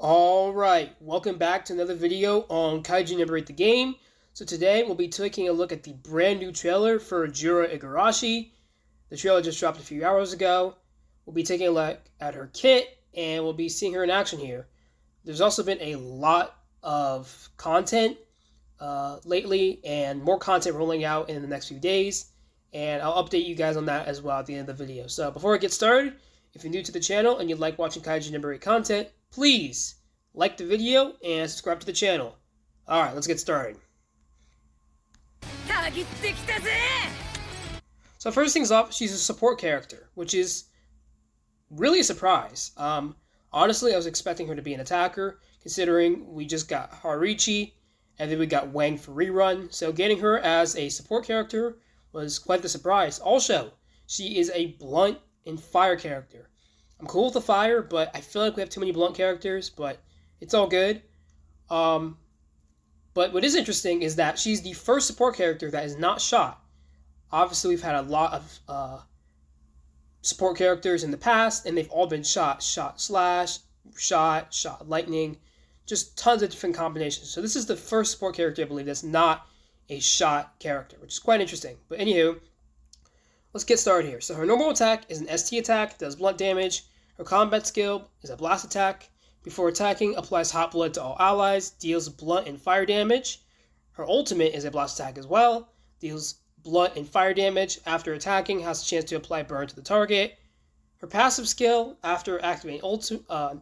Alright, welcome back to another video on Kaiju No the game. So today we'll be taking a look at the brand new trailer for Jura Igarashi. The trailer just dropped a few hours ago. We'll be taking a look at her kit and we'll be seeing her in action here. There's also been a lot of content lately and more content rolling out in the next few days. And I'll update you guys on that as well at the end of the video. So before I get started, if you're new to the channel and you like watching Kaiju No content, please like the video and subscribe to the channel. Alright, let's get started. So first things off, she's a support character, which is really a surprise. Honestly, I was expecting her to be an attacker, considering we just got Harichi, and then we got Wang for rerun. So getting her as a support character was quite the surprise. Also, she is a blunt and fire character. I'm cool with the fire, but I feel like we have too many blunt characters, but it's all good. But what is interesting is that she's the first support character that is not shot. Obviously, we've had a lot of support characters in the past, and they've all been shot. Shot slash, shot lightning, just tons of different combinations. So this is the first support character, I believe, that's not a shot character, which is quite interesting. But anywho, let's get started here. So her normal attack is an ST attack, does blunt damage. Her combat skill is a blast attack. Before attacking, applies hot blood to all allies, deals blunt and fire damage. Her ultimate is a blast attack as well, deals blunt and fire damage. After attacking, has a chance to apply burn to the target. Her passive skill, after activating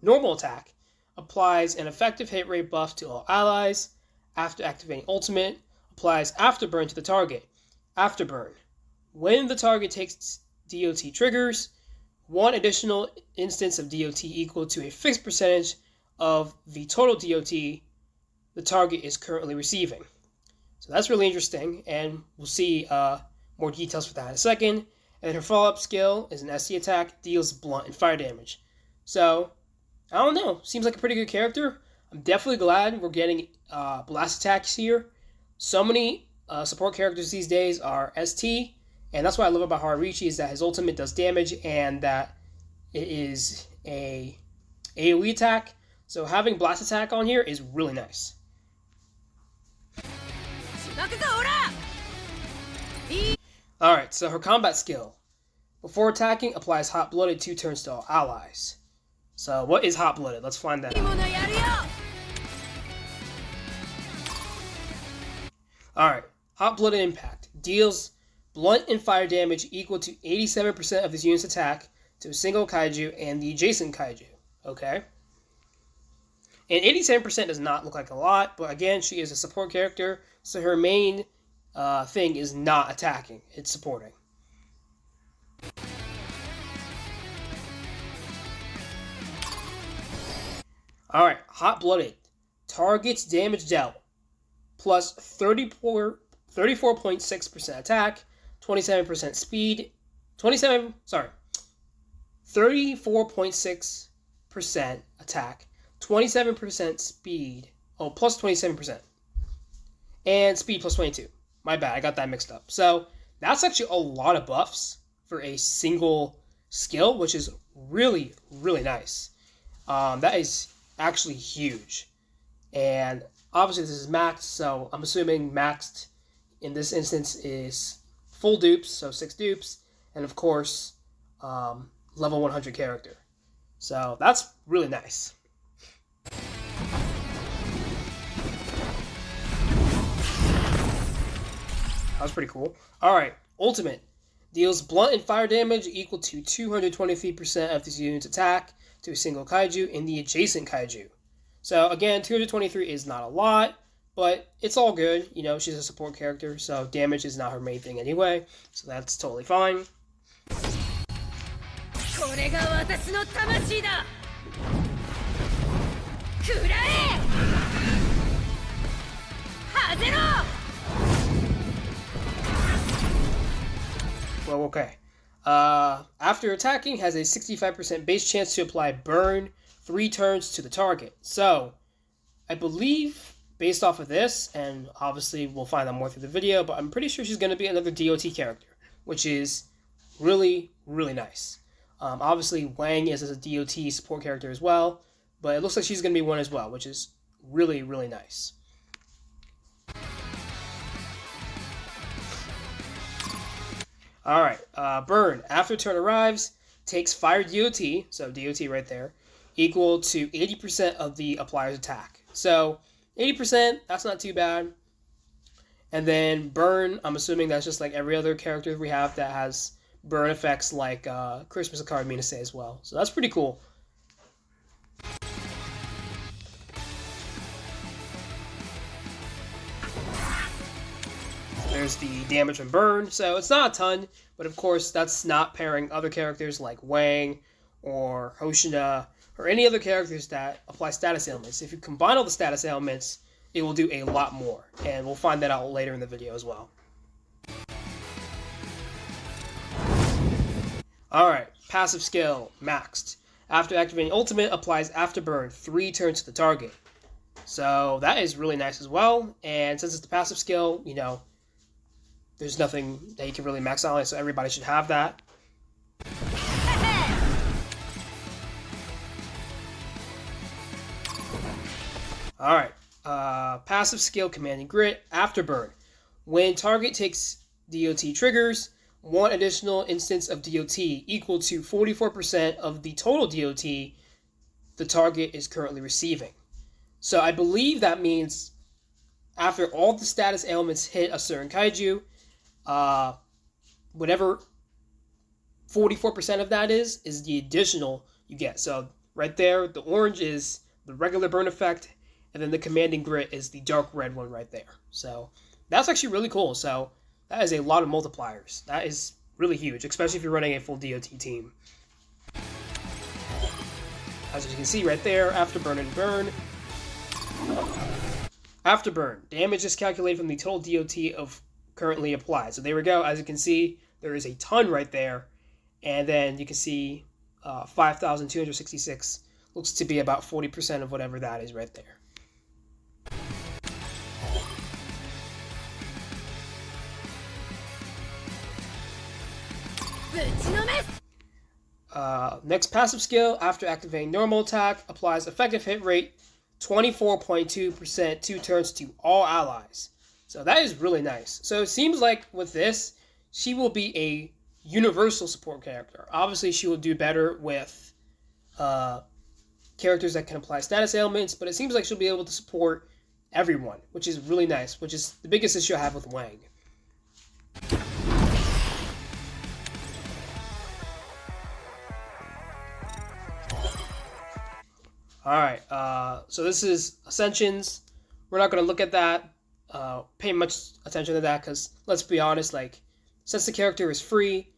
normal attack, applies an effective hit rate buff to all allies. After activating ultimate, applies afterburn to the target. Afterburn. When the target takes DOT triggers, one additional instance of DOT equal to a fixed percentage of the total DOT the target is currently receiving. So that's really interesting, and we'll see more details for that in a second. And her follow-up skill is an SC attack, deals blunt and fire damage. So, I don't know, seems like a pretty good character. I'm definitely glad we're getting blast attacks here. So many support characters these days are ST, and that's what I love about Harichi, is that his ultimate does damage and that it is a AoE attack. So having blast attack on here is really nice. Alright, so her combat skill. Before attacking, applies hot blooded 2 turns to all allies. So what is hot blooded? Let's find that out. Alright, hot blooded impact. Deals blunt and fire damage equal to 87% of this unit's attack to a single kaiju and the adjacent kaiju. Okay. And 87% does not look like a lot, but again, she is a support character, so her main thing is not attacking, it's supporting. Alright, hot-blooded. Targets damage dealt, plus 34.6% attack, 27% speed, 34.6% attack, 27% speed, plus 27%, and speed plus 22. My bad, I got that mixed up. So that's actually a lot of buffs for a single skill, which is really, really nice. That is actually huge. And obviously this is maxed, so I'm assuming maxed in this instance is full dupes, so 6 dupes, and of course, level 100 character. So that's really nice. That was pretty cool. Alright, ultimate. Deals blunt and fire damage equal to 223% of this unit's attack to a single kaiju and the adjacent kaiju. So again, 223 is not a lot, but it's all good. You know, she's a support character, so damage is not her main thing anyway, so that's totally fine. Well, okay. After attacking, has a 65% base chance to apply burn 3 turns to the target. So, I believe, based off of this, and obviously we'll find out more through the video, but I'm pretty sure she's going to be another DOT character, which is really, really nice. Obviously, Wang is a DOT support character as well, but it looks like she's going to be one as well, which is really, really nice. Alright, Burn, after turn arrives, takes fire DOT, so DOT right there, equal to 80% of the applier's attack. So, 80%, that's not too bad. And then Burn, I'm assuming that's just like every other character we have that has burn effects like Christmas card Minase as well. So that's pretty cool. There's the damage from Burn, so it's not a ton, but of course that's not pairing other characters like Wang or Hoshina or any other characters that apply status ailments. If you combine all the status ailments, it will do a lot more, and we'll find that out later in the video as well. Alright, passive skill, maxed. After activating ultimate, applies afterburn 3 turns to the target. So that is really nice as well, and since it's the passive skill, you know, there's nothing that you can really max out on it, so everybody should have that. Alright, passive skill, Commanding Grit, Afterburn. When target takes DOT triggers, 1 additional instance of DOT equal to 44% of the total DOT the target is currently receiving. So I believe that means after all the status ailments hit a certain kaiju, whatever 44% of that is the additional you get. So right there, the orange is the regular burn effect, and then the Commanding Grit is the dark red one right there. So that's actually really cool. So that is a lot of multipliers. That is really huge, especially if you're running a full DOT team. As you can see right there, Afterburn and Burn. Afterburn. Damage is calculated from the total DOT of currently applied. So there we go. As you can see, there is a ton right there. And then you can see 5,266 looks to be about 40% of whatever that is right there. Next passive skill, after activating normal attack, applies effective hit rate 24.2% 2 turns to all allies. So that is really nice. So it seems like with this, she will be a universal support character. Obviously, she will do better with characters that can apply status ailments, but it seems like she'll be able to support everyone, which is really nice, which is the biggest issue I have with Wang. Alright, so this is Ascensions. We're not going to look at that, pay much attention to that, because let's be honest, like, since the character is free,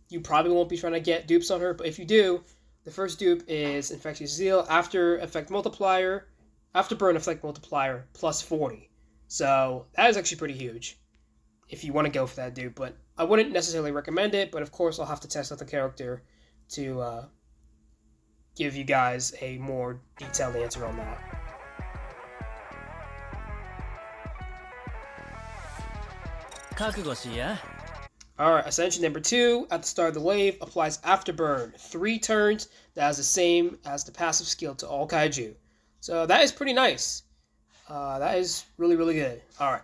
you probably won't be trying to get dupes on her, but if you do, the first dupe is Infectious Zeal, after effect multiplier, after burn effect multiplier, plus 40. So that is actually pretty huge, if you want to go for that dupe, but I wouldn't necessarily recommend it, but of course I'll have to test out the character to give you guys a more detailed answer on that. Alright, Ascension number 2, at the start of the wave, applies Afterburn, 3 turns, that is the same as the passive skill to all kaiju. So that is pretty nice. That is really, really good. Alright.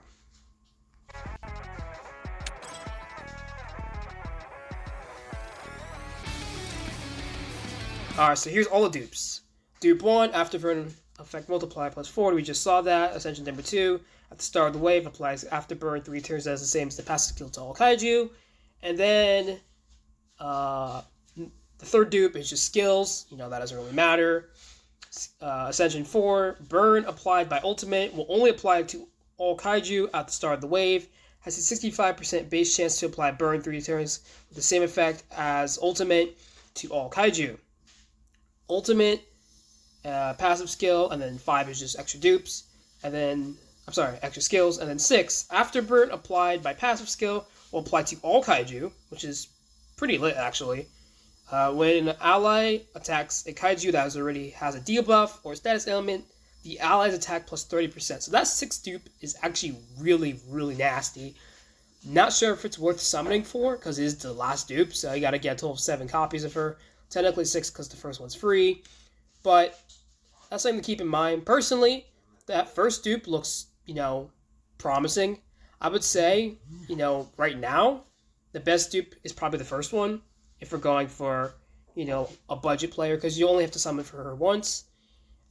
Alright, so here's all the dupes. Dupe 1, Afterburn effect multiply plus 40, we just saw that. Ascension number 2, at the start of the wave, applies Afterburn, 3 turns, as the same as the passive skill to all kaiju. And then, the third dupe is just skills, you know, that doesn't really matter. Ascension 4, Burn applied by ultimate, will only apply to all kaiju at the start of the wave. Has a 65% base chance to apply Burn 3 turns with the same effect as ultimate to all kaiju. Ultimate, passive skill, and then 5 is just extra dupes, and then, extra skills, and then 6, Afterburn applied by passive skill will apply to all kaiju, which is pretty lit actually. When an ally attacks a kaiju that already has a debuff or status ailment, the allies attack plus 30%. So that 6 dupe is actually really, really nasty. Not sure if it's worth summoning for, because it is the last dupe, so you gotta get a total of 7 copies of her. Technically 6 because the first one's free. but that's something to keep in mind. Personally, that first dupe looks, promising. I would say, right now, the best dupe is probably the first one if we're going for, a budget player, because you only have to summon for her once.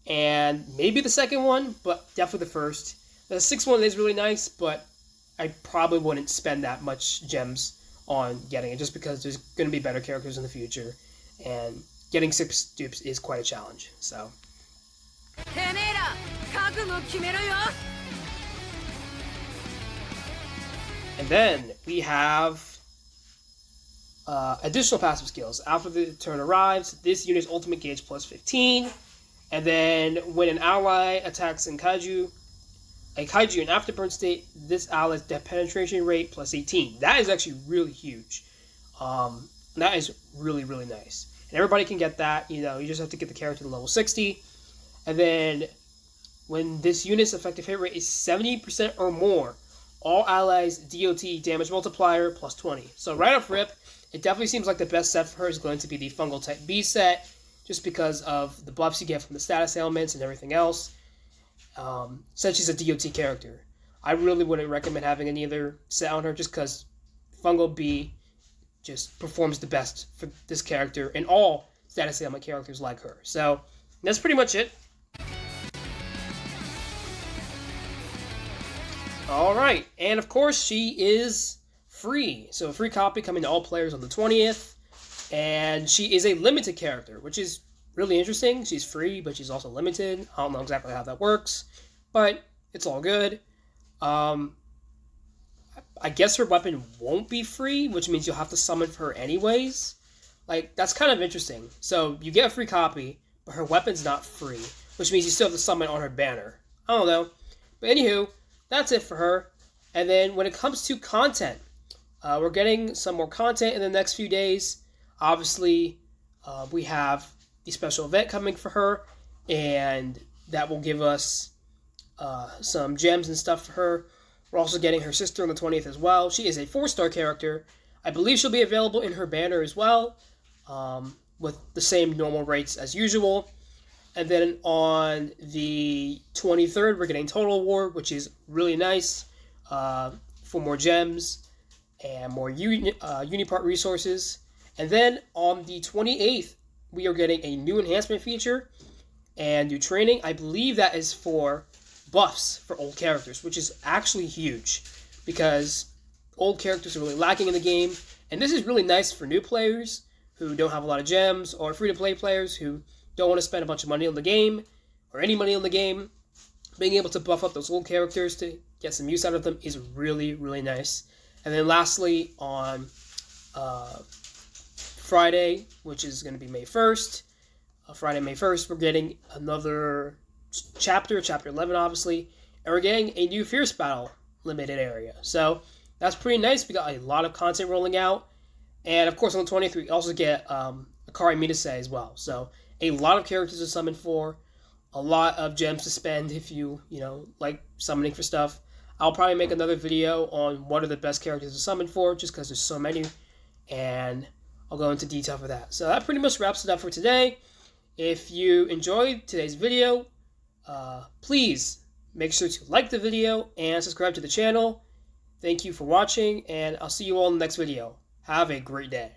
And maybe the second one, but definitely the first. The sixth one is really nice, but I probably wouldn't spend that much gems on getting it, just because there's going to be better characters in the future, and getting 6 dupes is quite a challenge. So. And then we have additional passive skills. After the turn arrives, this unit's ultimate gauge plus 15. And then when an ally attacks a kaiju in afterburn state, this ally's death penetration rate plus 18. That is actually really huge. That is really, really nice. And everybody can get that. You just have to get the character to level 60. And then when this unit's effective hit rate is 70% or more, all allies' DOT damage multiplier plus 20. So right off rip, it definitely seems like the best set for her is going to be the Fungal Type B set, just because of the buffs you get from the status ailments and everything else. Since she's a DOT character, I really wouldn't recommend having any other set on her, just because Fungal B just performs the best for this character and all status ailment characters like her. So that's pretty much it. Alright, and of course she is free. So a free copy coming to all players on the 20th. And she is a limited character, which is really interesting. She's free, but she's also limited. I don't know exactly how that works, but it's all good. I guess her weapon won't be free, which means you'll have to summon for her anyways. That's kind of interesting. So you get a free copy, but her weapon's not free, which means you still have to summon on her banner. I don't know. But anywho, that's it for her. And then when it comes to content, we're getting some more content in the next few days. Obviously, we have the special event coming for her, and that will give us some gems and stuff for her. We're also getting her sister on the 20th as well. She is a 4-star character. I believe she'll be available in her banner as well, with the same normal rates as usual. And then on the 23rd, we're getting Total War, which is really nice, for more gems and more Unipart resources. And then on the 28th, we are getting a new enhancement feature and new training. I believe that is for buffs for old characters, which is actually huge, because old characters are really lacking in the game. And this is really nice for new players who don't have a lot of gems, or free-to-play players who don't want to spend a bunch of money on the game, or any money on the game. Being able to buff up those old characters to get some use out of them is really, really nice. And then lastly, on Friday, which is going to be May 1st, Friday, May 1st, we're getting another chapter 11, obviously, and we're getting a new Fierce Battle limited area. So that's pretty nice. We got a lot of content rolling out. And of course, on the 20th, we also get Akari Mitase as well. So a lot of characters to summon for, a lot of gems to spend if you like summoning for stuff. I'll probably make another video on what are the best characters to summon for, just because there's so many, and I'll go into detail for that. So that pretty much wraps it up for today. If you enjoyed today's video, please make sure to like the video and subscribe to the channel. Thank you for watching, and I'll see you all in the next video. Have a great day.